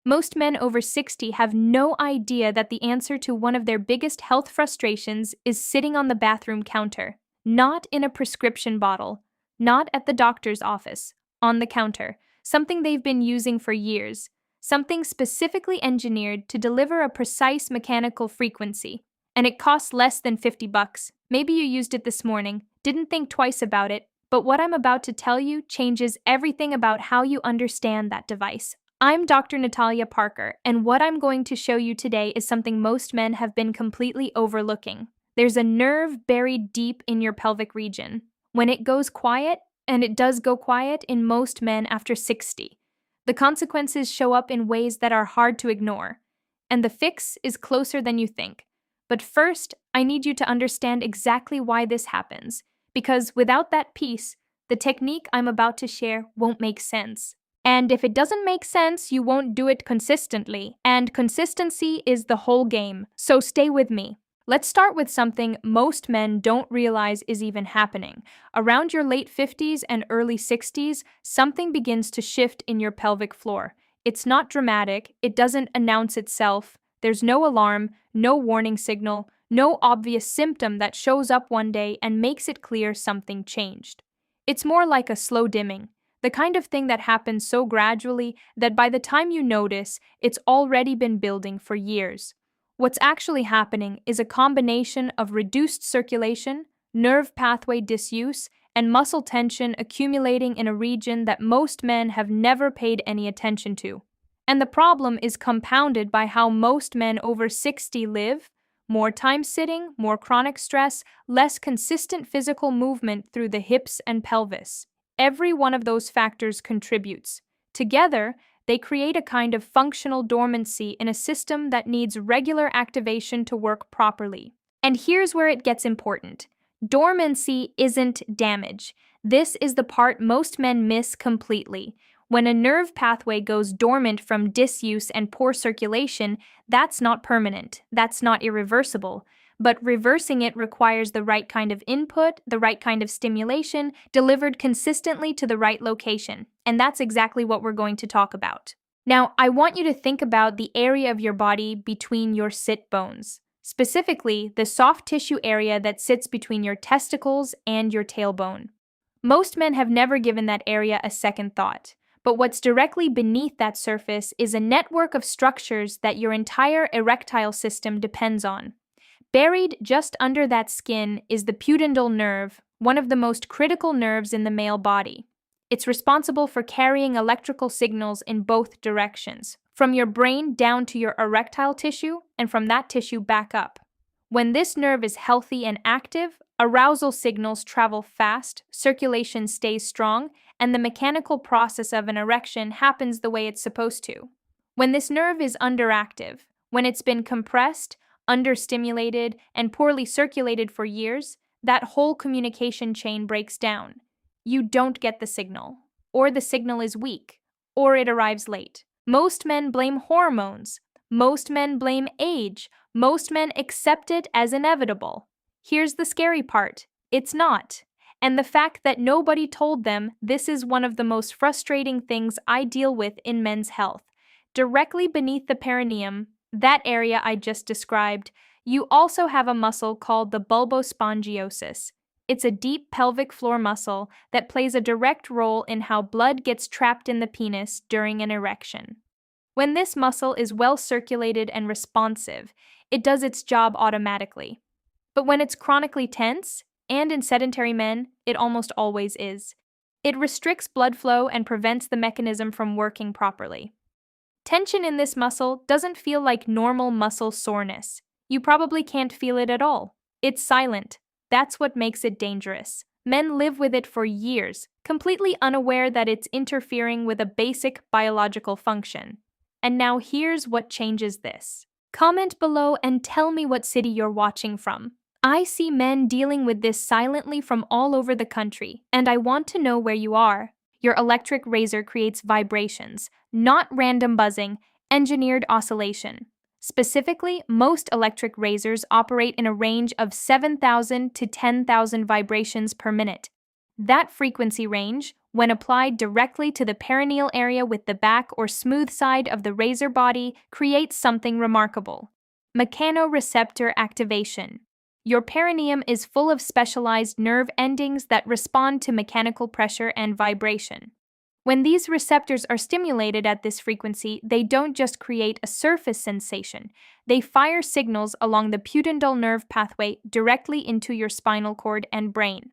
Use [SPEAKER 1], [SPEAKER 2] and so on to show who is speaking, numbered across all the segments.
[SPEAKER 1] Most men over 60 have no idea that the answer to one of their biggest health frustrations is sitting on the bathroom counter, not in a prescription bottle, not at the doctor's office, on the counter, something they've been using for years, something specifically engineered to deliver a precise mechanical frequency. And it costs less than $50. Maybe you used it this morning, didn't think twice about it, but what I'm about to tell you changes everything about how you understand that device. I'm Dr. Natalia Parker, and what I'm going to show you today is something most men have been completely overlooking. There's a nerve buried deep in your pelvic region. When it goes quiet, and it does go quiet in most men after 60, the consequences show up in ways that are hard to ignore, and the fix is closer than you think. But first, I need you to understand exactly why this happens, because without that piece, the technique I'm about to share won't make sense. And if it doesn't make sense, you won't do it consistently, and consistency is the whole game, so stay with me. Let's start with something most men don't realize is even happening. Around your late 50s and early 60s, something begins to shift in your pelvic floor. It's not dramatic, it doesn't announce itself, there's no alarm, no warning signal, no obvious symptom that shows up one day and makes it clear something changed. It's more like a slow dimming, the kind of thing that happens so gradually that by the time you notice, it's already been building for years. What's actually happening is a combination of reduced circulation, nerve pathway disuse, and muscle tension accumulating in a region that most men have never paid any attention to. And the problem is compounded by how most men over 60 live: more time sitting, more chronic stress, less consistent physical movement through the hips and pelvis. Every one of those factors contributes. Together, they create a kind of functional dormancy in a system that needs regular activation to work properly. And here's where it gets important. Dormancy isn't damage. This is the part most men miss completely. When a nerve pathway goes dormant from disuse and poor circulation, that's not permanent, that's not irreversible. But reversing it requires the right kind of input, the right kind of stimulation, delivered consistently to the right location. And that's exactly what we're going to talk about. Now, I want you to think about the area of your body between your sit bones, specifically the soft tissue area that sits between your testicles and your tailbone. Most men have never given that area a second thought, but what's directly beneath that surface is a network of structures that your entire erectile system depends on. Buried just under that skin is the pudendal nerve, one of the most critical nerves in the male body. It's responsible for carrying electrical signals in both directions, from your brain down to your erectile tissue, and from that tissue back up. When this nerve is healthy and active, arousal signals travel fast, circulation stays strong, and the mechanical process of an erection happens the way it's supposed to. When this nerve is underactive, when it's been compressed, understimulated, and poorly circulated for years, that whole communication chain breaks down. You don't get the signal, or the signal is weak, or it arrives late. Most men blame hormones. Most men blame age. Most men accept it as inevitable. Here's the scary part: it's not. And the fact that nobody told them this is one of the most frustrating things I deal with in men's health. Directly beneath the perineum, that area I just described, you also have a muscle called the bulbospongiosus. It's a deep pelvic floor muscle that plays a direct role in how blood gets trapped in the penis during an erection. When this muscle is well circulated and responsive, it does its job automatically. But when it's chronically tense, and in sedentary men, it almost always is, it restricts blood flow and prevents the mechanism from working properly. Tension in this muscle doesn't feel like normal muscle soreness. You probably can't feel it at all. It's silent. That's what makes it dangerous. Men live with it for years, completely unaware that it's interfering with a basic biological function. And now here's what changes this. Comment below and tell me what city you're watching from. I see men dealing with this silently from all over the country, and I want to know where you are. Your electric razor creates vibrations, not random buzzing, engineered oscillation. Specifically, most electric razors operate in a range of 7,000 to 10,000 vibrations per minute. That frequency range, when applied directly to the perineal area with the back or smooth side of the razor body, creates something remarkable. Mechanoreceptor activation. Your perineum is full of specialized nerve endings that respond to mechanical pressure and vibration. When these receptors are stimulated at this frequency, they don't just create a surface sensation, they fire signals along the pudendal nerve pathway directly into your spinal cord and brain.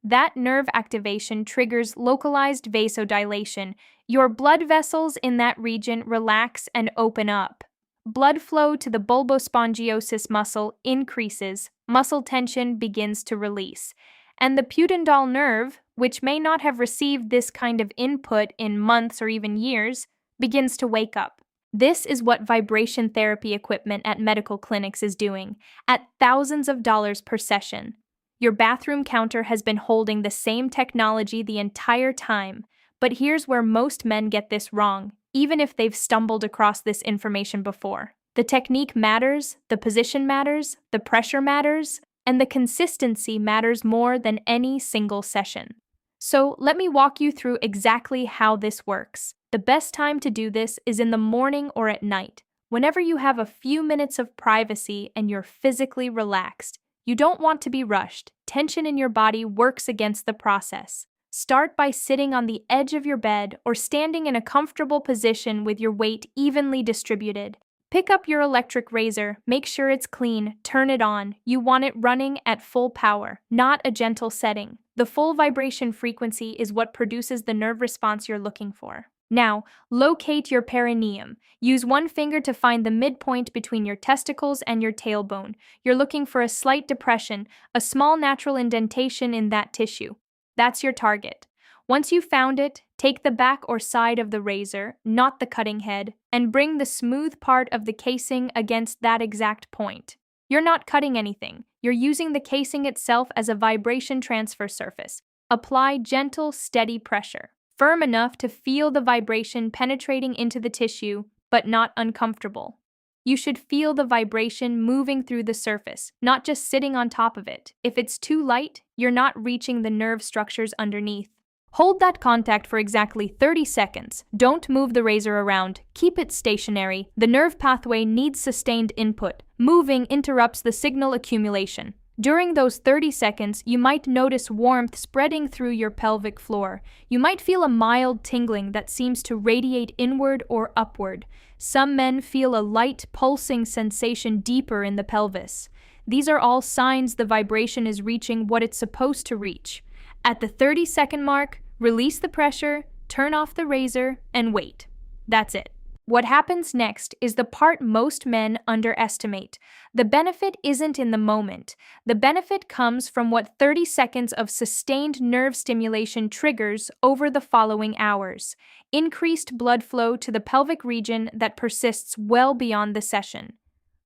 [SPEAKER 1] That nerve activation triggers localized vasodilation. Your blood vessels in that region relax and open up. Blood flow to the bulbospongiosus muscle increases, muscle tension begins to release. And the pudendal nerve, which may not have received this kind of input in months or even years, begins to wake up. This is what vibration therapy equipment at medical clinics is doing, at thousands of dollars per session. Your bathroom counter has been holding the same technology the entire time, but here's where most men get this wrong, even if they've stumbled across this information before. The technique matters, the position matters, the pressure matters, and the consistency matters more than any single session. So let me walk you through exactly how this works. The best time to do this is in the morning or at night, whenever you have a few minutes of privacy and you're physically relaxed. You don't want to be rushed. Tension in your body works against the process. Start by sitting on the edge of your bed or standing in a comfortable position with your weight evenly distributed. Pick up your electric razor, make sure it's clean, turn it on. You want it running at full power, not a gentle setting. The full vibration frequency is what produces the nerve response you're looking for. Now, locate your perineum. Use one finger to find the midpoint between your testicles and your tailbone. You're looking for a slight depression, a small natural indentation in that tissue. That's your target. Once you've found it, take the back or side of the razor, not the cutting head, and bring the smooth part of the casing against that exact point. You're not cutting anything. You're using the casing itself as a vibration transfer surface. Apply gentle, steady pressure, firm enough to feel the vibration penetrating into the tissue, but not uncomfortable. You should feel the vibration moving through the surface, not just sitting on top of it. If it's too light, you're not reaching the nerve structures underneath. Hold that contact for exactly 30 seconds. Don't move the razor around. Keep it stationary. The nerve pathway needs sustained input. Moving interrupts the signal accumulation. During those 30 seconds, you might notice warmth spreading through your pelvic floor. You might feel a mild tingling that seems to radiate inward or upward. Some men feel a light, pulsing sensation deeper in the pelvis. These are all signs the vibration is reaching what it's supposed to reach. At the 30-second mark, release the pressure, turn off the razor, and wait. That's it. What happens next is the part most men underestimate. The benefit isn't in the moment. The benefit comes from what 30 seconds of sustained nerve stimulation triggers over the following hours. Increased blood flow to the pelvic region that persists well beyond the session.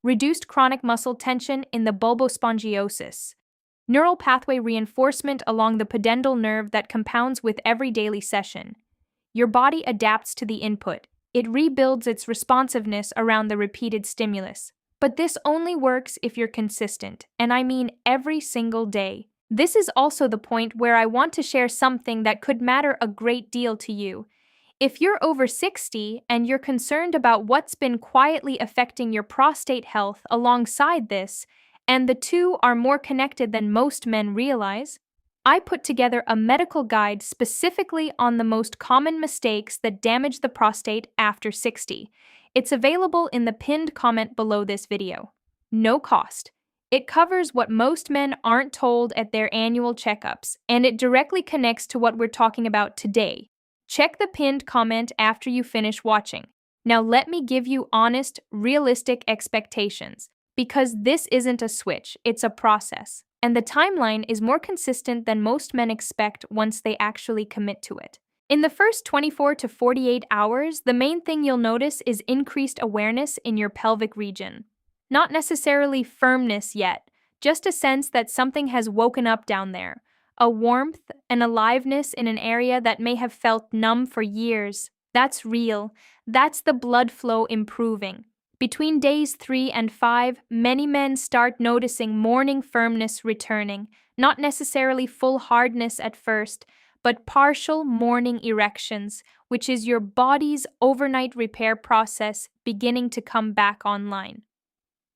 [SPEAKER 1] Reduced chronic muscle tension in the bulbospongiosis. Neural pathway reinforcement along the pudendal nerve that compounds with every daily session. Your body adapts to the input. It rebuilds its responsiveness around the repeated stimulus. But this only works if you're consistent, and I mean every single day. This is also the point where I want to share something that could matter a great deal to you. If you're over 60 and you're concerned about what's been quietly affecting your prostate health alongside this, and the two are more connected than most men realize, I put together a medical guide specifically on the most common mistakes that damage the prostate after 60. It's available in the pinned comment below this video. No cost. It covers what most men aren't told at their annual checkups, and it directly connects to what we're talking about today. Check the pinned comment after you finish watching. Now let me give you honest, realistic expectations, because this isn't a switch, it's a process. And the timeline is more consistent than most men expect once they actually commit to it. In the first 24 to 48 hours, the main thing you'll notice is increased awareness in your pelvic region. Not necessarily firmness yet, just a sense that something has woken up down there. A warmth, an aliveness in an area that may have felt numb for years. That's real. That's the blood flow improving. Between days 3 and 5, many men start noticing morning firmness returning, not necessarily full hardness at first, but partial morning erections, which is your body's overnight repair process beginning to come back online.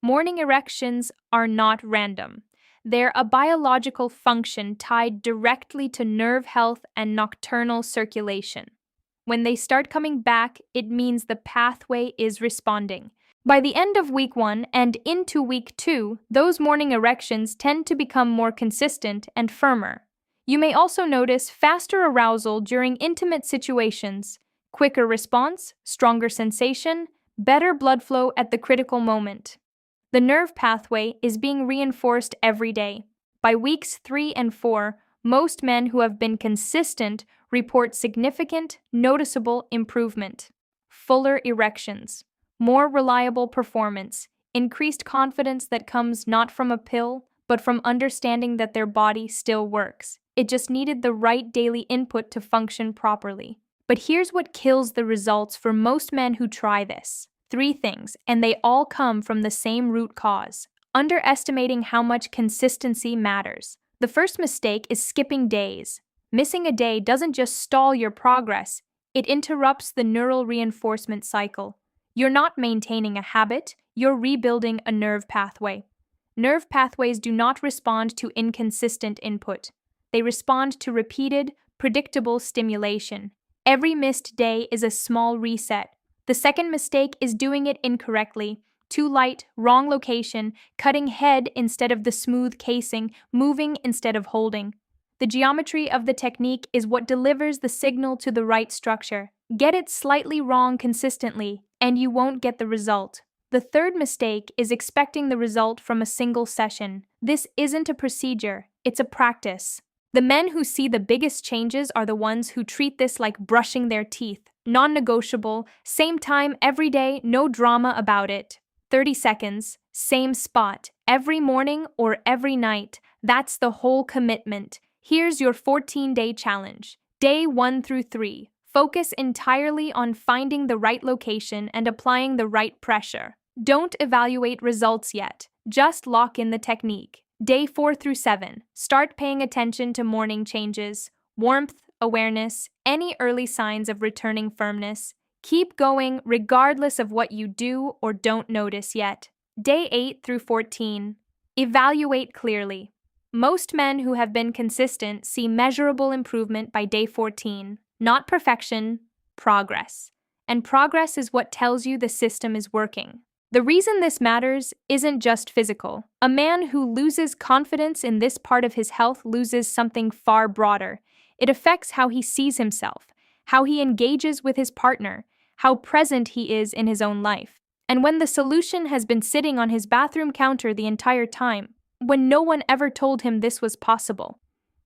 [SPEAKER 1] Morning erections are not random. They're a biological function tied directly to nerve health and nocturnal circulation. When they start coming back, it means the pathway is responding. By the end of week 1 and into week 2, those morning erections tend to become more consistent and firmer. You may also notice faster arousal during intimate situations, quicker response, stronger sensation, better blood flow at the critical moment. The nerve pathway is being reinforced every day. By weeks 3 and 4, most men who have been consistent report significant, noticeable improvement. Fuller erections, more reliable performance, increased confidence that comes not from a pill, but from understanding that their body still works. It just needed the right daily input to function properly. But here's what kills the results for most men who try this. 3 things, and they all come from the same root cause: underestimating how much consistency matters. The first mistake is skipping days. Missing a day doesn't just stall your progress, it interrupts the neural reinforcement cycle. You're not maintaining a habit, you're rebuilding a nerve pathway. Nerve pathways do not respond to inconsistent input. They respond to repeated, predictable stimulation. Every missed day is a small reset. The second mistake is doing it incorrectly. Too light, wrong location, cutting head instead of the smooth casing, moving instead of holding. The geometry of the technique is what delivers the signal to the right structure. Get it slightly wrong consistently, and you won't get the result. The third mistake is expecting the result from a single session. This isn't a procedure, it's a practice. The men who see the biggest changes are the ones who treat this like brushing their teeth. Non-negotiable, same time every day, no drama about it. 30 seconds, same spot, every morning or every night. That's the whole commitment. Here's your 14-day challenge. Day 1 through 3. Focus entirely on finding the right location and applying the right pressure. Don't evaluate results yet. Just lock in the technique. Day 4 through 7. Start paying attention to morning changes, warmth, awareness, any early signs of returning firmness. Keep going regardless of what you do or don't notice yet. Day 8 through 14. Evaluate clearly. Most men who have been consistent see measurable improvement by day 14. Not perfection, progress. And progress is what tells you the system is working. The reason this matters isn't just physical. A man who loses confidence in this part of his health loses something far broader. It affects how he sees himself, how he engages with his partner, how present he is in his own life. And when the solution has been sitting on his bathroom counter the entire time, when no one ever told him this was possible,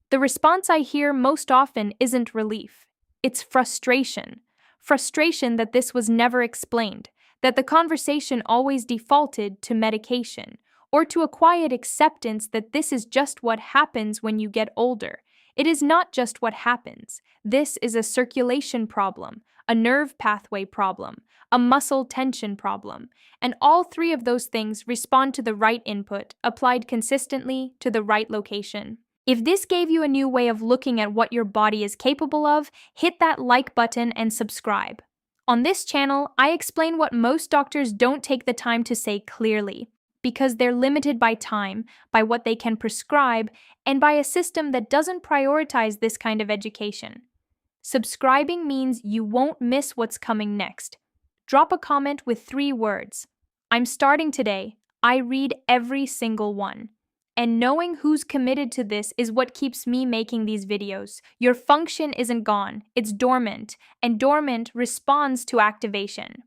[SPEAKER 1] the response I hear most often isn't relief. It's frustration. Frustration that this was never explained, that the conversation always defaulted to medication, or to a quiet acceptance that this is just what happens when you get older. It is not just what happens. This is a circulation problem, a nerve pathway problem, a muscle tension problem, and all 3 of those things respond to the right input, applied consistently to the right location. If this gave you a new way of looking at what your body is capable of, hit that like button and subscribe. On this channel, I explain what most doctors don't take the time to say clearly, because they're limited by time, by what they can prescribe, and by a system that doesn't prioritize this kind of education. Subscribing means you won't miss what's coming next. Drop a comment with 3 words. I'm starting today. I read every single one. And knowing who's committed to this is what keeps me making these videos. Your function isn't gone, it's dormant, and dormant responds to activation.